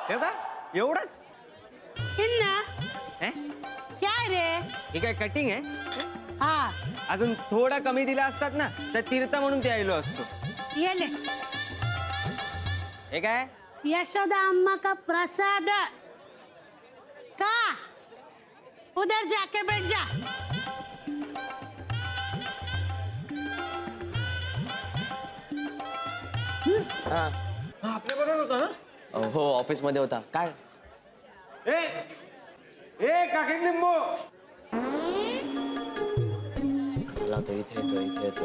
हे का एवढंच क्या रे? हे काय कटिंग आहे? हा अजून थोडा कमी दिला असतात ना तर तीर्थ म्हणून ते आलो असतो. ये ले. हे काय? यशोदा अम्मा का प्रसाद. का उधर जाके बैठ जा. आपल्या बरोबर होता ना? हो ऑफिस मध्ये होता. काय ए काकी लिंबू. मला तो इथे येतो इथे येतो.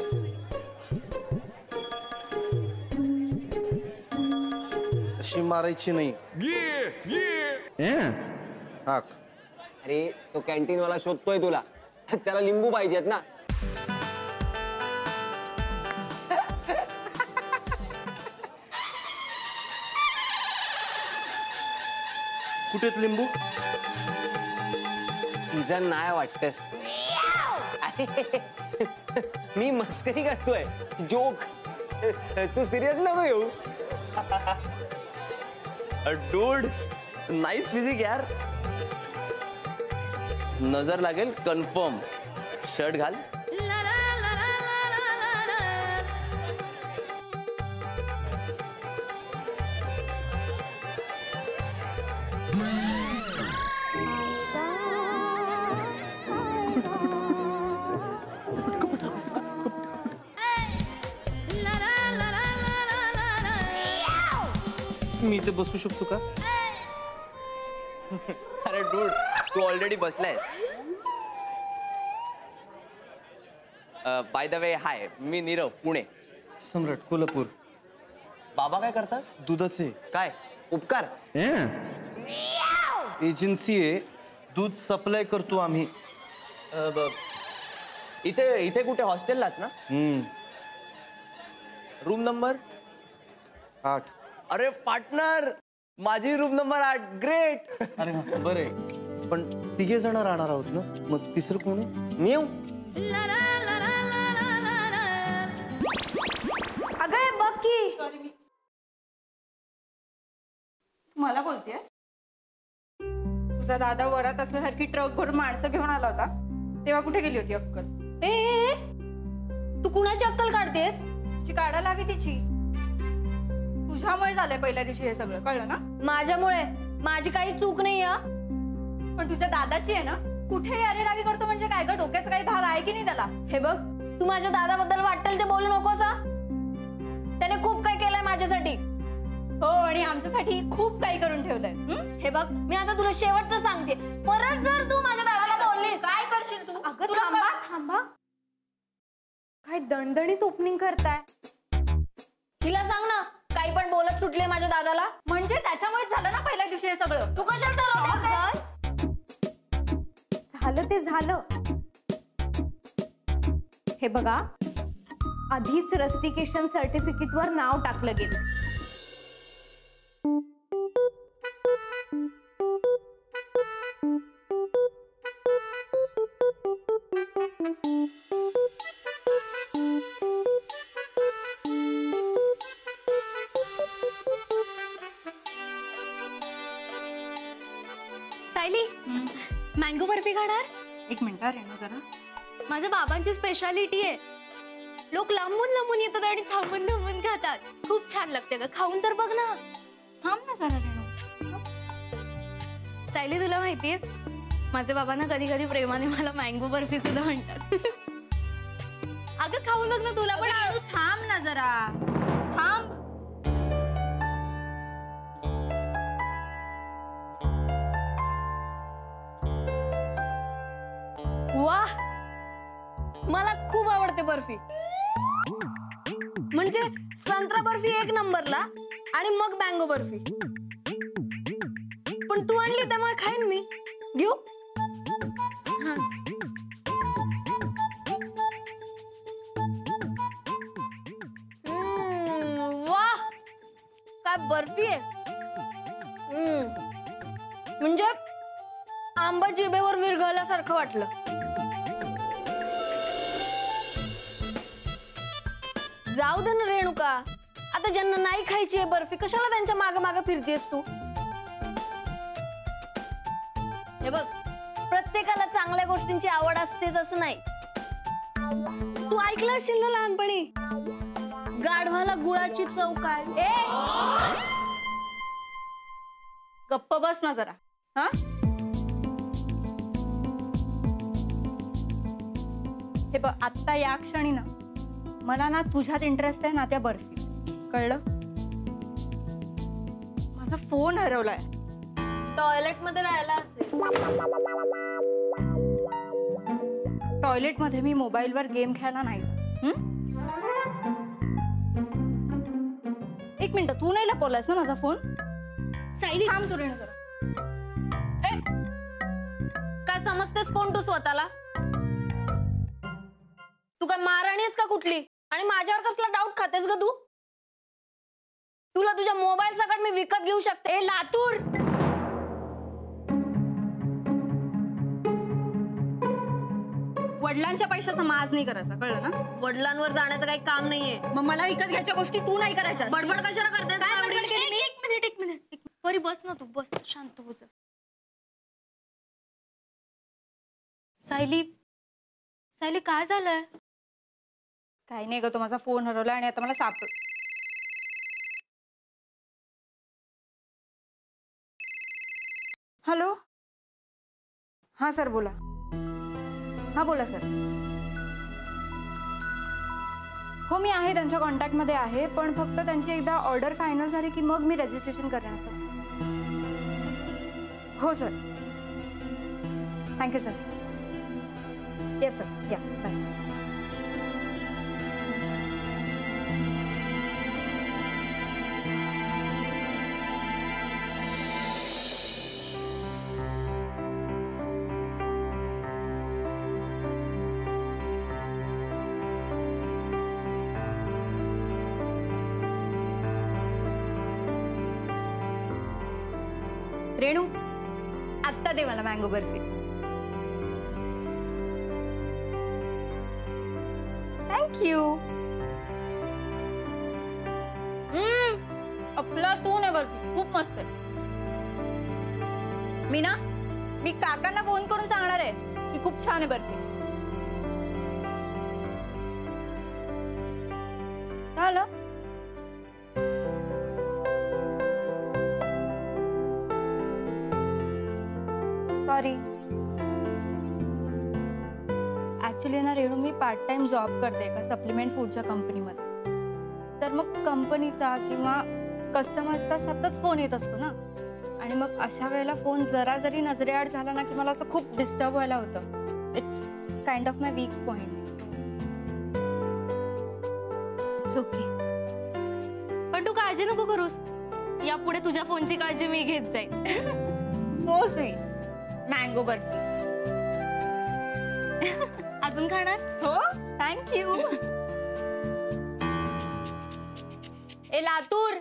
अशी मारायची नाही. हाक. अरे तो कॅन्टीन वाला शोधतोय तुला. त्याला लिंबू पाहिजेत ना. कुठेत लिंबू? सीझन नाही वाटत. मी मस्करी करतोय. जोक. तू सिरियस नको येऊ. डूड नाईस फिजिक यार. नजर लागेल कन्फर्म. शर्ट घाल. मी इथे बसू शकतो का? अरे डूड तू ऑलरेडी बसलाय. बाय द वे हाय मी नीरव पुणे. सम्राट कोल्हापूर. बाबा काय करतात? दुधाचे. काय उपकार? एजन्सी आहे. दूध सप्लाय करतो आम्ही. इथे इथे कुठे हॉस्टेललाच ना? Room number 8. अरे पार्टनर माझी रूम नंबर 8. ग्रेट. अरे बरे पण 3 जण राहणार आहोत ना. मग तिसरं कोण आहे? मी येऊ? अगं बघ की. मला बोलतेस? तुझा दादा वरात असल्यासारखी ट्रक भरून माणसं घेऊन आला होता तेव्हा कुठे गेली होती अक्कल? ए तू कुणाची अक्कल काढतेस? तिची काढायला हवी तिची. तुझ्यामुळे झालंय पहिल्या दिवशी हे सगळं कळलं ना? माझ्यामुळे. माझी काही चूक नाही. पण तुझ्या दादाची आहे ना. कुठे अरे रावी करतो म्हणजे काय ग? डोक्याचा काही भाग आहे की नाही त्याला? हे बघ तू माझ्या दादाबद्दल वाटेल ते बोलू नकोस. त्याने खूप काही केलंय माझ्यासाठी. हो आणि आमच्यासाठी खूप काही करून ठेवलंय. हे बघ मी आता तुला शेवटचं सांगते. परत जर तू माझ्या दादाला बोललीस काय करशील तू? अगं थांबा थांबा. काय दणदणीत ओपनिंग करताय. तिला सांग ना काही पण बोलत सुटले माझ्या दादाला. म्हणजे त्याच्यामुळे झालं ना पहिल्या दिवशी हे सगळं. तू कशाला झालं ते झालं. हे बघा आधीच रस्टिकेशन सर्टिफिकेट वर नाव टाकलं गेलं. सायली मँगो बर्फी खाणार? एक मिनिट रेणू जरा. माझ्या बाबांची स्पेशालिटी आहे. लोक लांबून लांबून येतात आणि थांबून थांबून खातात. खूप छान लागते ग. खाऊन तर बघ ना. थांब ना जरा रेणू. सायली तुला माहितीये माझ्या बाबांना कधी कधी प्रेमाने मला मँगो बर्फी सुद्धा म्हणतात. अगं खाऊन बघ ना तुला पण. थांब ना जरा. थांब. वाह मला खूप आवडते बर्फी. म्हणजे संत्रा बर्फी एक नंबरला आणि मग मँगो बर्फी. पण तू आणली त्यामुळे खाईन मी. घेऊ? वाह काय बर्फी आहे. म्हणजे आंबा जिभेवर विरघळल्यासारखं वाटलं. जाऊ दे ना रेणुका. आता ज्यांना नाही खायची आहे बर्फी कशाला त्यांच्या मागे मागे फिरतेस तू? हे बघ, प्रत्येकाला चांगल्या गोष्टींची आवड असतेच असं नाही. तू ऐकलं असेल ना लहानपणी, गाढवाला गुळाची चव काय? गप्प बस ना जरा. हा, हे बघ, आत्ता या क्षणी ना मला ना तुझ्यात इंटरेस्ट आहे ना त्या बर्फी. कळलं? माझा फोन हरवलाय. टॉयलेट मध्ये राहिला असेल. टॉयलेट मध्ये मी मोबाईलवर गेम खेळायला नाही जात. एक मिनिट, तू नाही लपवलायस ना माझा फोन? सायली थांब तू रेणू जरा. काय समजतेस कोण तू स्वतःला? तू काय महाराणीस का कुठली? आणि माझ्यावर कसला डाऊट खातेस ग तू? तुला तुझ्या मोबाईल सकट मी विकत घेऊ शकते. ए लातूर, वडिलांच्या पैशाचा माज नाही करायचा. कळलं ना? वडिलांवर जाण्याचं काही काम नाहीये. मग मला विकत घ्यायच्या गोष्टी तू नाही करायच्या. बडबड कशाला करतेस? काय बडबड केली मी? एक मिनिट परी बस ना, तू बस, शांत हो जा. सायली काय झालंय? काही नाही ग, तो माझा फोन हरवला आणि आता मला सापड. हॅलो, हा सर बोला. हा बोला सर. हो मी आहे, त्यांच्या कॉन्टॅक्टमध्ये आहे, पण फक्त त्यांची एकदा ऑर्डर फायनल झाली की मग मी रजिस्ट्रेशन करणार सर. हो sir, thank you sir. Yes sir, या बाय. रेणू, आत्ता दे मला मँगो बर्फी. थँक्यू. अफलातून आहे बर्फी, खूप मस्त आहे. मी काकांना फोन करून सांगणार आहे की खूप छान आहे बर्फी. झालं? सॉरी. ऍक्च्युली ना रेणू, मी पार्ट टाइम जॉब करते एका सप्लिमेंट फूडच्या कंपनीमध्ये. तर मग कंपनीचा किंवा कस्टमर्सचा सतत फोन येत असतो ना, आणि मग अशा वेळेला फोन जरा जरी नजरेआड झाला ना की मला असं खूप डिस्टर्ब व्हायला होतं. It's kind of my weak points. Okay, पण तू काळजी नको करूस. यापुढे तुझ्या फोनची काळजी मी घेत जाईल. So sweet. मँगो बर्फी. अजून खाणार? हो, थँक्यू. ए लातूर,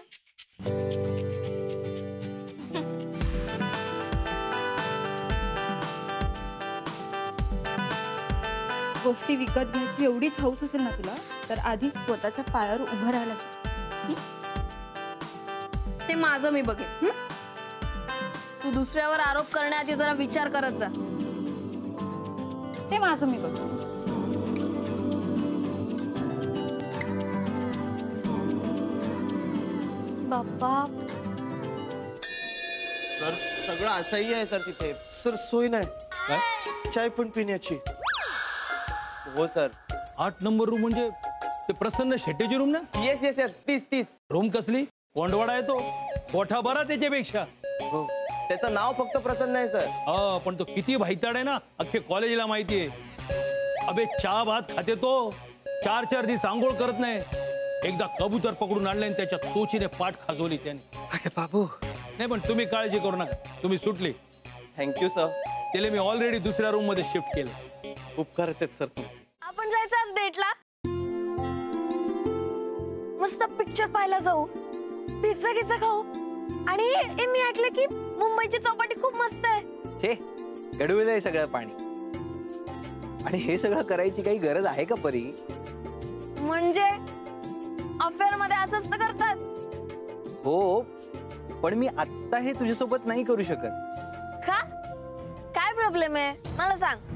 गोष्टी विकत घ्यायची एवढीच हौस असेल ना तुला, तर आधी स्वतःच्या पायावर उभं राहायला शिक. ते माझं मी बघेन. तू दुसऱ्यावर आरोप करण्याआधी जरा विचार करत जा. ते माझं मी बघ. बाप्पा, सर सगळं असह्य आहे सर तिथे. सर सोय नाही. चाय पण पिण्याची. हो सर. 8 नंबर रूम म्हणजे ते प्रसन्न शेट्टीची रूम ना? येस येस येस, तीच. रूम कसली? कोंडवाडा आहे तो, कोठा बरा त्याच्यापेक्षा. हो, त्याचं नाव फक्त प्रसन्न आहे सर. हा, पण तो किती भाईताड आहे ना, अख्खे कॉलेजला माहितीये. अबे चहा भात खाते तो, 4 दिवस आंघोळ करत नाही. एकदा कबूतर पकडून आणले आणि त्याच्या चोचीने पाठ खाजवली त्याने. बाबू, नाही पण तुम्ही काळजी करू नका, तुम्ही सुटली. Thank you sir. त्याला मी ऑलरेडी दुसऱ्या रूम मध्ये शिफ्ट केलं. उपकारच आहेत सर तुमचे. आपण जायचं आज डेटला. मस्त पिक्चर पाहायला जाऊ, पिझ्झा गिझ्झा खाऊ. आणि मी ऐकलं की मुंबईची चौपाटी खूप मस्त आहे. छे, गडविलं आहे सगळं पाणी. आणि हे सगळं करायची काही गरज आहे का परी? म्हणजे अफेअर मध्ये असंच तर करतात. हो, पण मी आत्ता हे तुझ्यासोबत नाही करू शकत. का? प्रॉब्लेम आहे मला सांग.